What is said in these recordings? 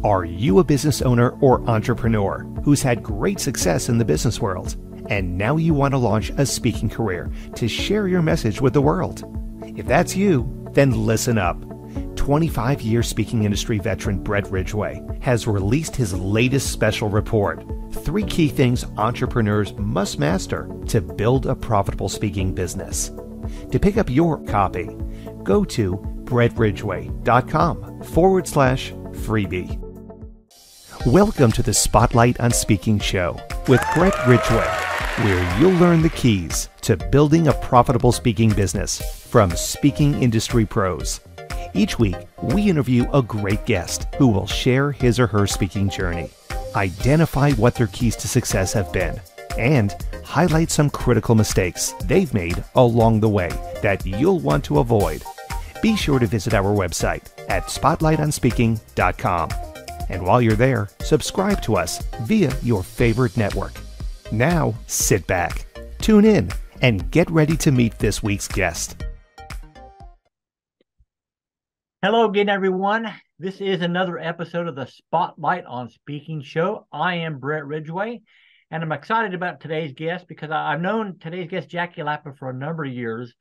Are you a business owner or entrepreneur who's had great success in the business world, and now you want to launch a speaking career to share your message with the world? If that's you, then listen up. 25-year speaking industry veteran Brett Ridgway has released his latest special report, 3 Key Things Entrepreneurs Must Master to Build a Profitable Speaking Business. To pick up your copy, go to brettridgway.com/freebie. Welcome to the Spotlight on Speaking show with Brett Ridgway, where you'll learn the keys to building a profitable speaking business from speaking industry pros. Each week, we interview a great guest who will share his or her speaking journey, identify what their keys to success have been, and highlight some critical mistakes they've made along the way that you'll want to avoid. Be sure to visit our website at spotlightonspeaking.com. And while you're there, subscribe to us via your favorite network. Now, sit back, tune in, and get ready to meet this week's guest. Hello again, everyone. This is another episode of the Spotlight on Speaking show. I am Brett Ridgway, and I'm excited about today's guest because I've known today's guest, Jackie Lapin, for a number of years.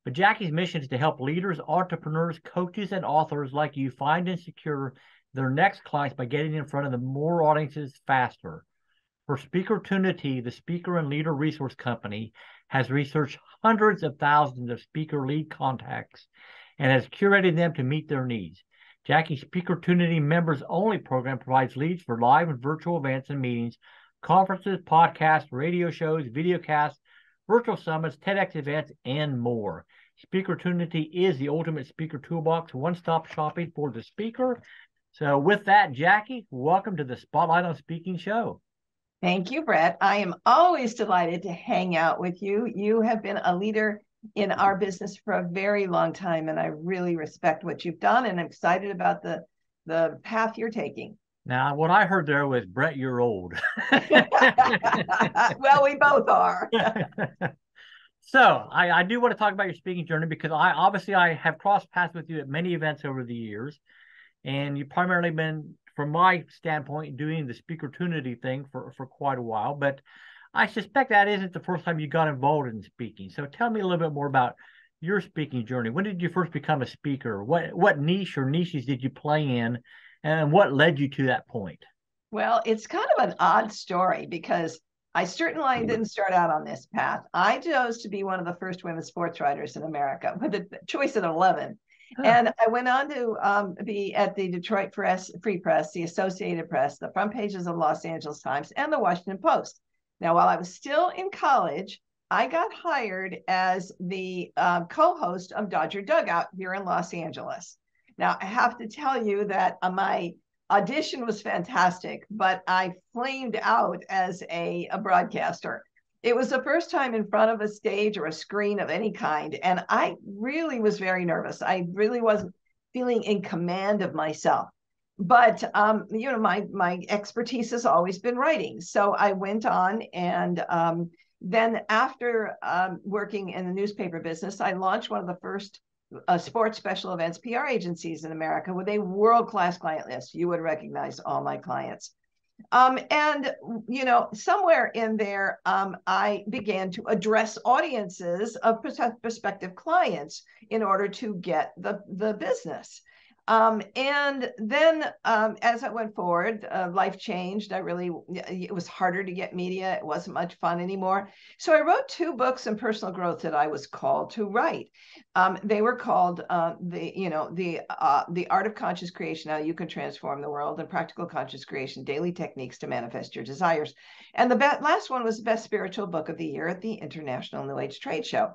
But Jackie's mission is to help leaders, entrepreneurs, coaches, and authors like you find and secure their next clients by getting in front of the more audiences faster. For Speakertunity, the speaker and leader resource company has researched hundreds of thousands of speaker lead contacts and has curated them to meet their needs. Jackie's Speakertunity Members Only program provides leads for live and virtual events and meetings, conferences, podcasts, radio shows, videocasts, virtual summits, TEDx events, and more. Speakertunity is the ultimate speaker toolbox, one-stop shopping for the speaker. So with that, Jackie, welcome to the Spotlight on Speaking show. Thank you, Brett. I am always delighted to hang out with you. You have been a leader in our business for a very long time, and I really respect what you've done, and I'm excited about the path you're taking. Now, what I heard there was, Brett, you're old. Well, we both are. So I do want to talk about your speaking journey because I have crossed paths with you at many events over the years. And you've primarily been, from my standpoint, doing the Speakertunity thing for quite a while. But I suspect that isn't the first time you got involved in speaking. So tell me a little bit more about your speaking journey. When did you first become a speaker? What niche or niches did you play in? And what led you to that point? Well, it's kind of an odd story because I certainly didn't start out on this path. I chose to be one of the first women sports writers in America with a choice at 11. And I went on to be at the Detroit Free Press, the Associated Press, the front pages of the Los Angeles Times, and the Washington Post. Now, while I was still in college, I got hired as the co-host of Dodger Dugout here in Los Angeles. Now, I have to tell you that my audition was fantastic, but I flamed out as a broadcaster. It was the first time in front of a stage or a screen of any kind, and I really was very nervous. I really wasn't feeling in command of myself. But my expertise has always been writing. So I went on, and then after working in the newspaper business, I launched one of the first sports special events PR agencies in America with a world-class client list. You would recognize all my clients. And, somewhere in there, I began to address audiences of prospective clients in order to get the business. And then as I went forward, life changed. It was harder to get media. It wasn't much fun anymore. So I wrote 2 books in personal growth that I was called to write. They were called The Art of Conscious Creation, How You Can Transform the World, and Practical Conscious Creation, Daily Techniques to Manifest Your Desires. And the last one was the best spiritual book of the year at the International New Age Trade Show.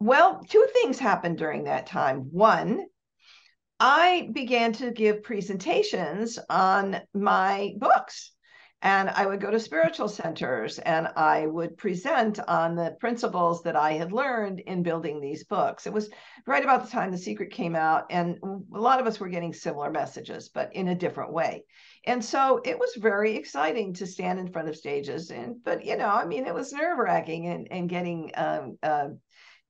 Well, 2 things happened during that time. One, I began to give presentations on my books, and I would go to spiritual centers and I would present on the principles that I had learned in building these books. It was right about the time The Secret came out, and a lot of us were getting similar messages, but in a different way. And so it was very exciting to stand in front of stages, but it was nerve-wracking and getting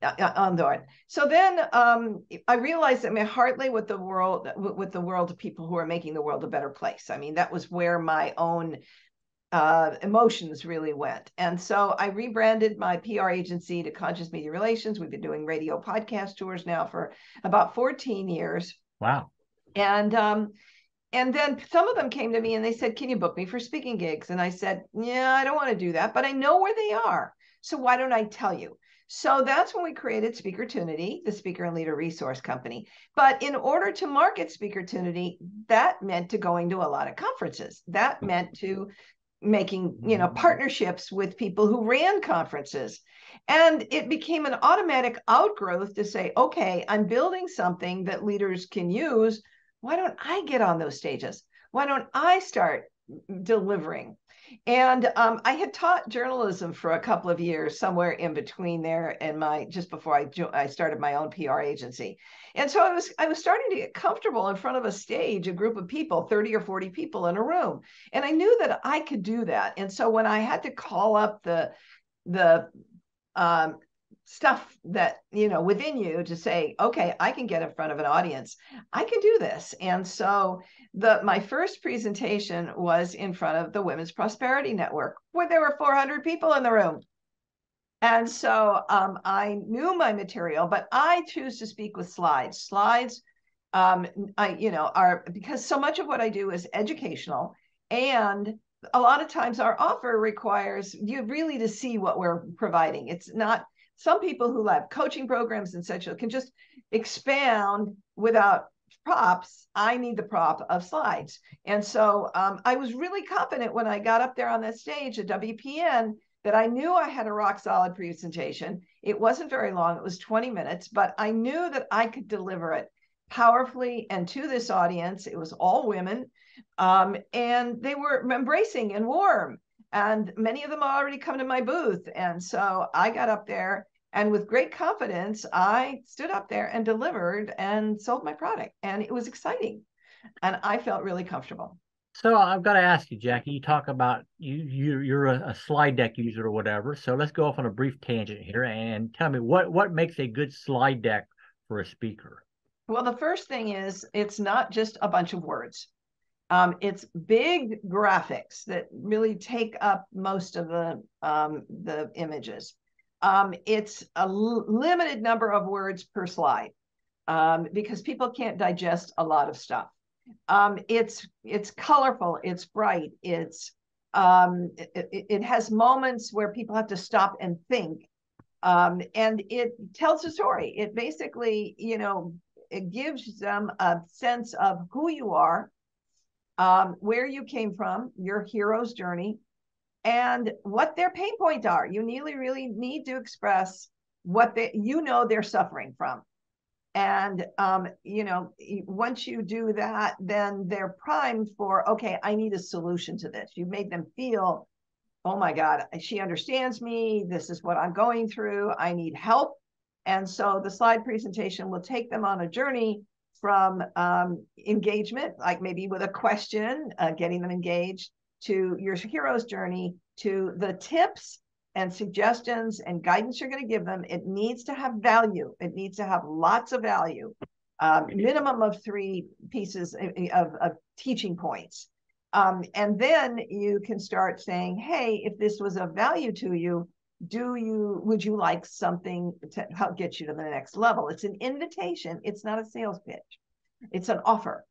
on board. So then I realized that my heart lay with the world of people who are making the world a better place. I mean, that was where my own emotions really went. And so I rebranded my PR agency to Conscious Media Relations. We've been doing radio podcast tours now for about 14 years. Wow. And then some of them came to me and they said, can you book me for speaking gigs? And I said, yeah, I don't want to do that, but I know where they are. So why don't I tell you? So that's when we created Speakertunity, the speaker and leader resource company. But in order to market Speakertunity, that meant to going to a lot of conferences. That meant to making, partnerships with people who ran conferences. And it became an automatic outgrowth to say, okay, I'm building something that leaders can use. Why don't I get on those stages? Why don't I start delivering? And I had taught journalism for a couple of years, somewhere in between there and just before I started my own PR agency. And so I was starting to get comfortable in front of a stage, a group of people, 30 or 40 people in a room. And I knew that I could do that. And so when I had to call up the stuff that, within you to say, okay, I can get in front of an audience, I can do this. And so my first presentation was in front of the Women's Prosperity Network, where there were 400 people in the room. And so I knew my material, but I choose to speak with slides. Slides, are, because so much of what I do is educational, and a lot of times our offer requires you really to see what we're providing. It's not, some people who have coaching programs and such can just expound without props. I need the prop of slides. And so I was really confident when I got up there on that stage at WPN that I knew I had a rock solid presentation. It wasn't very long, it was 20 minutes, but I knew that I could deliver it powerfully and to this audience. It was all women, and they were embracing and warm. And many of them already come to my booth. And so I got up there and with great confidence, I stood up there and delivered and sold my product. And it was exciting. And I felt really comfortable. So I've got to ask you, Jackie, you talk about you're a slide deck user or whatever. So let's go off on a brief tangent here and tell me what makes a good slide deck for a speaker? Well, the first thing is it's not just a bunch of words. It's big graphics that really take up most of the images. It's a limited number of words per slide because people can't digest a lot of stuff. It's colorful, it's bright, it has moments where people have to stop and think, and it tells a story. It basically, it gives them a sense of who you are, where you came from, your hero's journey, and what their pain points are. You really need to express what they're suffering from. And, once you do that, then they're primed for, okay, I need a solution to this. You made them feel, oh my God, she understands me. This is what I'm going through. I need help. And so the slide presentation will take them on a journey from engagement, like maybe with a question, getting them engaged, to your hero's journey, to the tips and suggestions and guidance you're going to give them. It needs to have value. It needs to have lots of value, minimum of 3 pieces of teaching points. And then you can start saying, hey, if this was of value to you, would you like something to help get you to the next level? It's an invitation. It's not a sales pitch. It's an offer.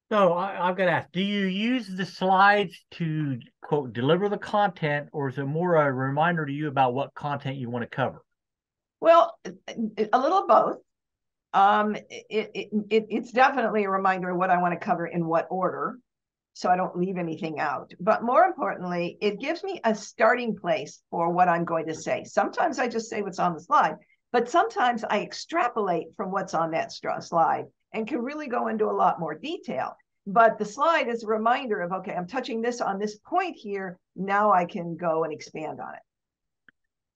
So I've got to ask, do you use the slides to, quote, deliver the content, or is it more a reminder to you about what content you want to cover? Well, a little of both. It's definitely a reminder of what I want to cover in what order, so I don't leave anything out. But more importantly, it gives me a starting place for what I'm going to say. Sometimes I just say what's on the slide, but sometimes I extrapolate from what's on that slide and can really go into a lot more detail. But the slide is a reminder of, okay, I'm touching this on this point here. Now I can go and expand on it.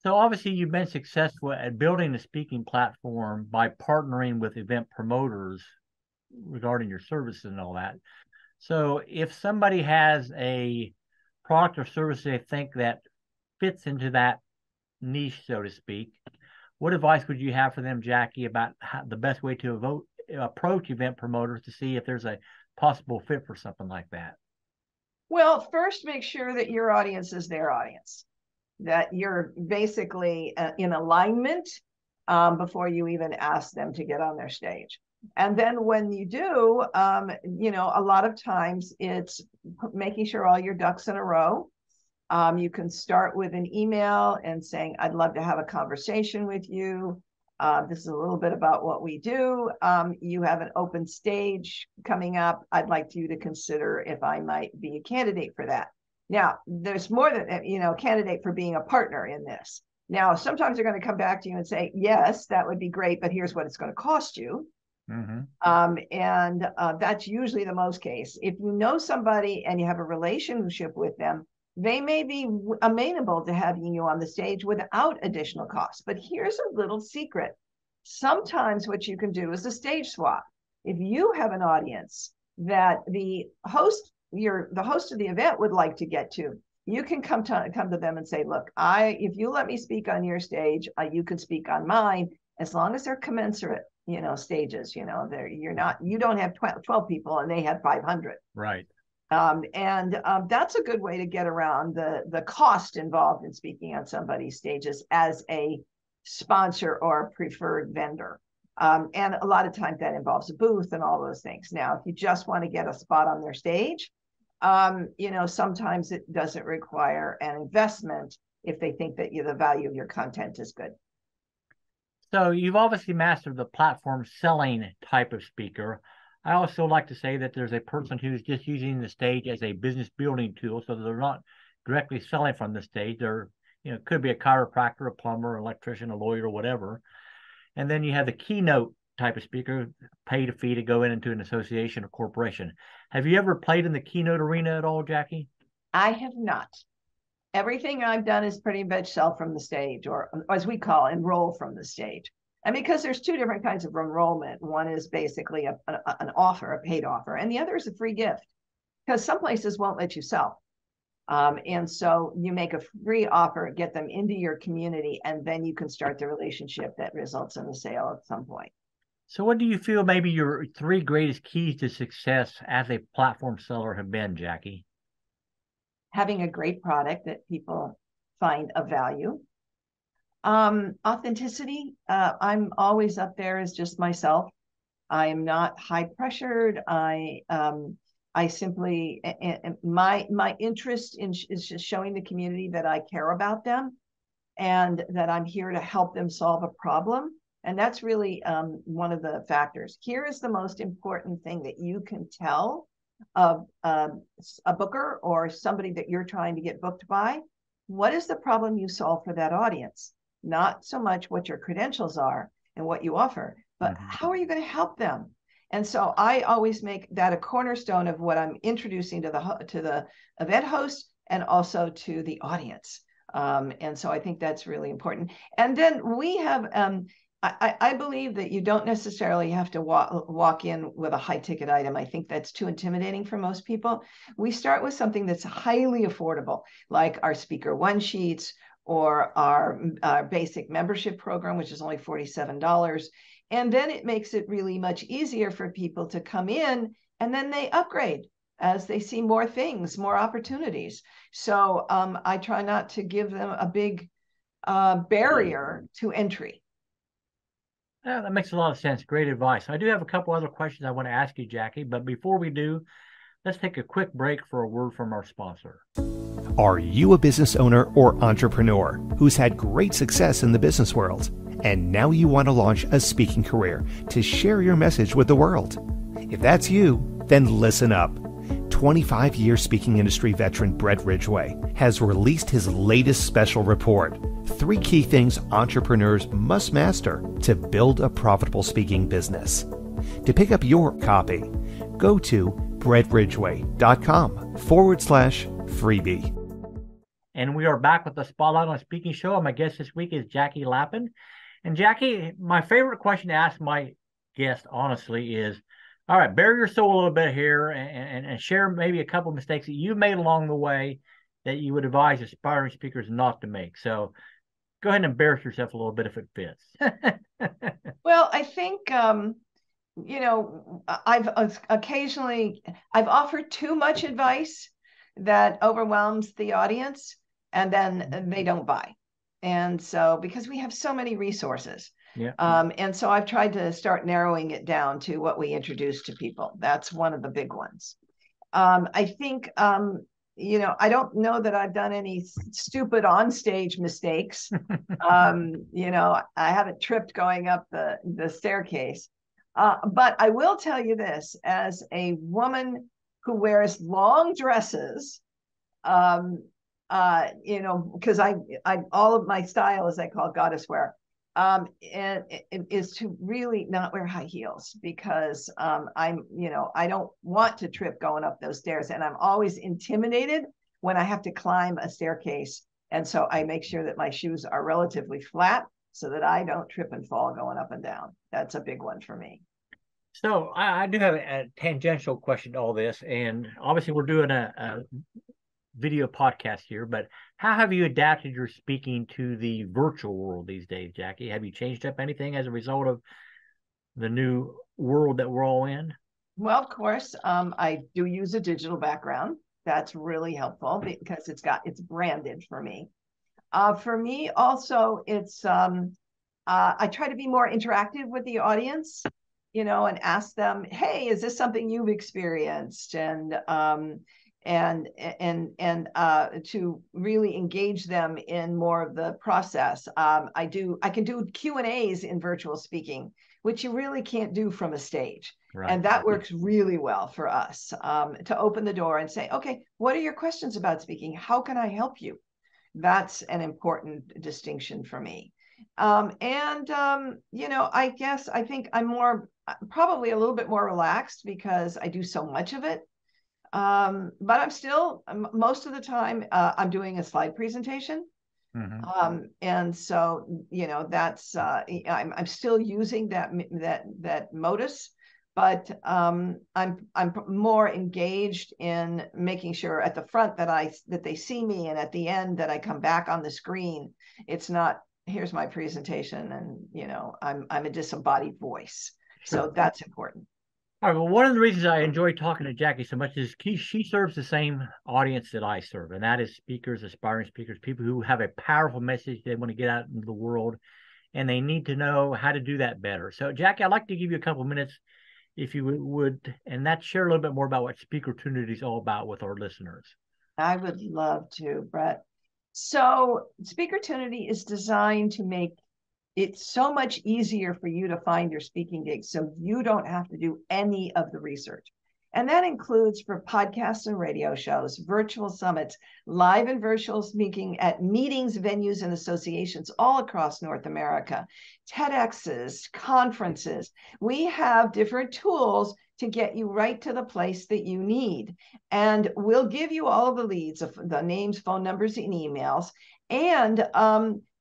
So obviously you've been successful at building a speaking platform by partnering with event promoters regarding your services and all that. So if somebody has a product or service they think that fits into that niche, so to speak, what advice would you have for them, Jackie, about the best way to approach event promoters to see if there's a possible fit for something like that? Well, first, make sure that your audience is their audience, that you're basically in alignment before you even ask them to get on their stage. And then when you do, a lot of times it's making sure all your ducks in a row. You can start with an email and saying, I'd love to have a conversation with you. This is a little bit about what we do. You have an open stage coming up. I'd like you to consider if I might be a candidate for that. Now, there's more than, a candidate for being a partner in this. Now, sometimes they're going to come back to you and say, yes, that would be great, but here's what it's going to cost you. That's usually the most case. If you know somebody and you have a relationship with them, they may be amenable to having you on the stage without additional costs. But here's a little secret. Sometimes what you can do is a stage swap. If you have an audience that the host of the event would like to get to, you can come to them and say, look, if you let me speak on your stage, you can speak on mine, as long as they're commensurate, stages. You don't have 12 people and they have 500. Right. That's a good way to get around the cost involved in speaking on somebody's stages as a sponsor or a preferred vendor. And a lot of times that involves a booth and all those things. Now, if you just want to get a spot on their stage, sometimes it doesn't require an investment if they think that the value of your content is good. So you've obviously mastered the platform selling type of speaker. I also like to say that there's a person who's just using the stage as a business building tool, so they're not directly selling from the stage. They're, could be a chiropractor, a plumber, electrician, a lawyer, whatever. And then you have the keynote type of speaker, paid a fee to go into an association or corporation. Have you ever played in the keynote arena at all, Jackie? I have not. Everything I've done is pretty much sell from the stage, or as we call, enroll from the stage. And because there's two different kinds of enrollment. One is basically an offer, a paid offer, and the other is a free gift, because some places won't let you sell. And so you make a free offer, get them into your community, and then you can start the relationship that results in a sale at some point. So what do you feel maybe your 3 greatest keys to success as a platform seller have been, Jackie? Having a great product that people find of value. Authenticity. I'm always up there as just myself. I am not high pressured. I simply, my interest is just showing the community that I care about them and that I'm here to help them solve a problem. And that's really one of the factors. Here is the most important thing that you can tell of a booker or somebody that you're trying to get booked by. What is the problem you solve for that audience? Not so much what your credentials are and what you offer, but how are you going to help them? And so I always make that a cornerstone of what I'm introducing to the event host and also to the audience. And so I think that's really important. And then we have, I believe that you don't necessarily have to walk in with a high ticket item. I think that's too intimidating for most people. We start with something that's highly affordable, like our Speaker One Sheets or our basic membership program, which is only $47. And then it makes it really much easier for people to come in, and then they upgrade as they see more things, more opportunities. So I try not to give them a big barrier to entry. Yeah, that makes a lot of sense. Great advice. I do have a couple other questions I want to ask you, Jackie, but before we do, let's take a quick break for a word from our sponsor. Are you a business owner or entrepreneur who's had great success in the business world, and now you want to launch a speaking career to share your message with the world? If that's you, then listen up. 25-year speaking industry veteran Brett Ridgway has released his latest special report, 3 key things entrepreneurs must master to build a profitable speaking business. To pick up your copy, go to brettridgway.com/freebie. And we are back with the Spotlight on Speaking show. And my guest this week is Jackie Lapin. And Jackie, my favorite question to ask my guest, honestly, is, all right, bare your soul a little bit here and share maybe a couple of mistakes that you made along the way that you would advise aspiring speakers not to make. So Go ahead and embarrass yourself a little bit if it fits. Well, I think I've occasionally I've offered too much advice that overwhelms the audience, and then they don't buy. And so, because we have so many resources, Yeah. And so I've tried to start narrowing it down to what we introduce to people. That's one of the big ones. I think, I don't know that I've done any stupid onstage mistakes. I haven't tripped going up the staircase. But I will tell you this, as a woman who wears long dresses, because I all of my style, as I call goddess wear, and it is to really not wear high heels, because I don't want to trip going up those stairs, and I'm always intimidated when I have to climb a staircase. And so I make sure that my shoes are relatively flat so that I don't trip and fall going up and down. That's a big one for me. So I do have a tangential question to all this, and obviously we're doing a video podcast here, but how have you adapted your speaking to the virtual world these days, Jackie? Have you changed up anything as a result of the new world that we're all in? Well, of course, I do use a digital background. That's really helpful because it's branded for me. For me also, it's I try to be more interactive with the audience, and ask them, hey, is this something you've experienced? And to really engage them in more of the process. I can do Q&As in virtual speaking, which you really can't do from a stage. Right. And that works really well for us, to open the door and say, okay, what are your questions about speaking? How can I help you? That's an important distinction for me. I guess I think I'm probably a little bit more relaxed because I do so much of it. But I'm still, most of the time, I'm doing a slide presentation. Mm-hmm. And so, that's, I'm still using that modus, but I'm more engaged in making sure at the front that they see me, and at the end that I come back on the screen. It's not, here's my presentation, and I'm a disembodied voice. Sure. So that's important. All right. Well, one of the reasons I enjoy talking to Jackie so much is she serves the same audience that I serve, and that is speakers, aspiring speakers, people who have a powerful message they want to get out into the world, and they need to know how to do that better. So, Jackie, I'd like to give you a couple of minutes, if you would, and that share a little bit more about what Speakertunity is all about with our listeners. I would love to, Brett. So, Speakertunity is designed to make it's so much easier for you to find your speaking gigs, so you don't have to do any of the research. And that includes for podcasts and radio shows, virtual summits, live and virtual speaking at meetings, venues, and associations all across North America, TEDx's, conferences. We have different tools to get you right to the place that you need. And we'll give you all of the leads, of the names, phone numbers, and emails. And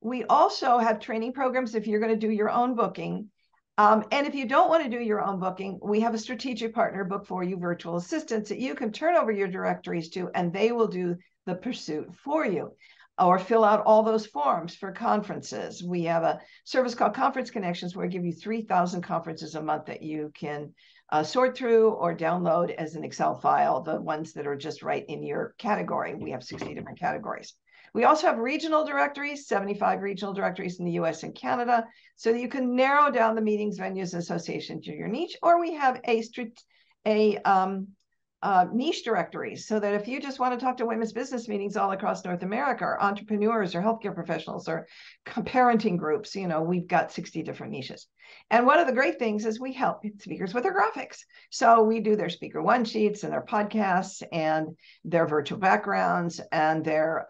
we also have training programs if you're going to do your own booking. And if you don't want to do your own booking, we have a strategic partner book for you, virtual assistants, that you can turn over your directories to, and they will do the pursuit for you, or fill out all those forms for conferences. We have a service called Conference Connections, where we give you 3,000 conferences a month that you can sort through or download as an Excel file, the ones that are just right in your category. We have 60 different categories. We also have regional directories, 75 regional directories in the US and Canada, so that you can narrow down the meetings, venues, and associations to your niche. Or we have niche directories, so that if you just want to talk to women's business meetings all across North America, or entrepreneurs, or healthcare professionals, or parenting groups, we've got 60 different niches. And one of the great things is we help speakers with their graphics. So we do their speaker one sheets and their podcasts and their virtual backgrounds and their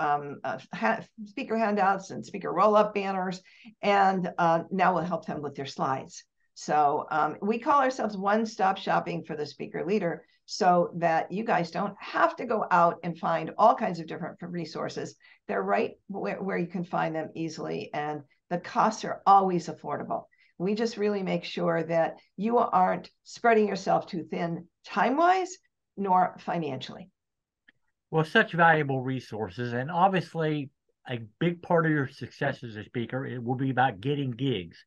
speaker handouts and speaker roll-up banners. And now we'll help them with their slides. So we call ourselves one-stop shopping for the speaker leader, so that you guys don't have to go out and find all kinds of different resources. They're right where you can find them easily, and the costs are always affordable. We just really make sure that you aren't spreading yourself too thin time-wise, nor financially. Well, such valuable resources. And obviously, a big part of your success as a speaker, it will be about getting gigs.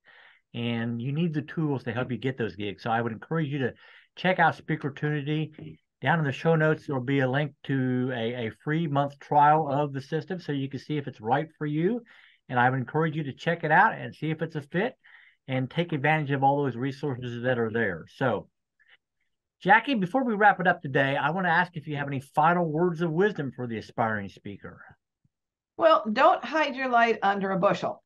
And you need the tools to help you get those gigs. So I would encourage you to check out Speakertunity. Down in the show notes, there will be a link to a free month trial of the system so you can see if it's right for you. And I would encourage you to check it out and see if it's a fit and take advantage of all those resources that are there. So, Jackie, before we wrap it up today, I want to ask if you have any final words of wisdom for the aspiring speaker. Well, don't hide your light under a bushel.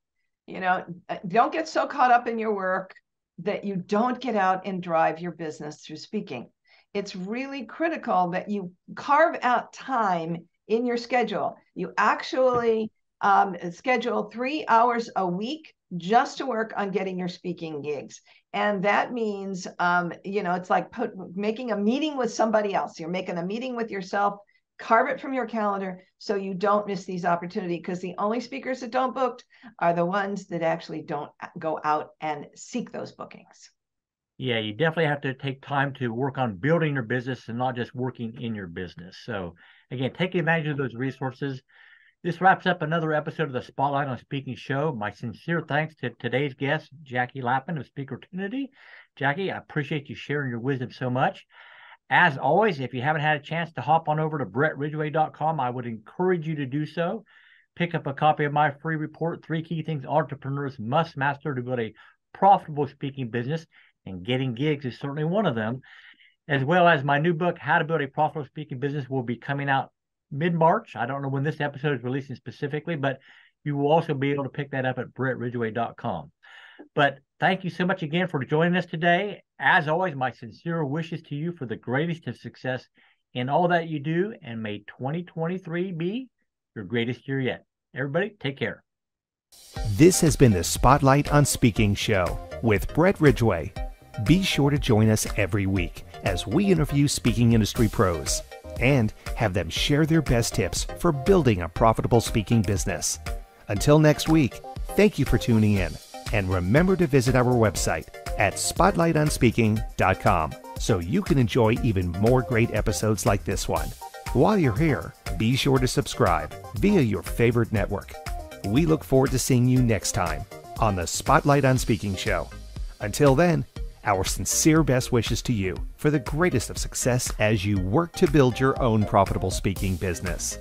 Don't get so caught up in your work that you don't get out and drive your business through speaking. It's really critical that you carve out time in your schedule. You actually schedule 3 hours a week just to work on getting your speaking gigs. And that means, it's like making a meeting with somebody else. You're making a meeting with yourself. Carve it from your calendar so you don't miss these opportunities, because the only speakers that don't book are the ones that actually don't go out and seek those bookings. Yeah, you definitely have to take time to work on building your business and not just working in your business. So again, take advantage of those resources. This wraps up another episode of the Spotlight on Speaking show. My sincere thanks to today's guest, Jackie Lapin of Speakertunity. Jackie, I appreciate you sharing your wisdom so much. As always, if you haven't had a chance to hop on over to brettridgway.com, I would encourage you to do so. Pick up a copy of my free report, 3 Key Things Entrepreneurs Must Master to Build a Profitable Speaking Business, and getting gigs is certainly one of them, as well as my new book, How to Build a Profitable Speaking Business, will be coming out mid-March. I don't know when this episode is releasing specifically, but you will also be able to pick that up at brettridgway.com. But thank you so much again for joining us today. As always, my sincere wishes to you for the greatest of success in all that you do, and may 2023 be your greatest year yet. Everybody, take care. This has been the Spotlight on Speaking show with Brett Ridgway. Be sure to join us every week as we interview speaking industry pros and have them share their best tips for building a profitable speaking business. Until next week, thank you for tuning in, and remember to visit our website at spotlightonspeaking.com so you can enjoy even more great episodes like this one. While you're here, be sure to subscribe via your favorite network. We look forward to seeing you next time on the Spotlight on Speaking show. Until then, our sincere best wishes to you for the greatest of success as you work to build your own profitable speaking business.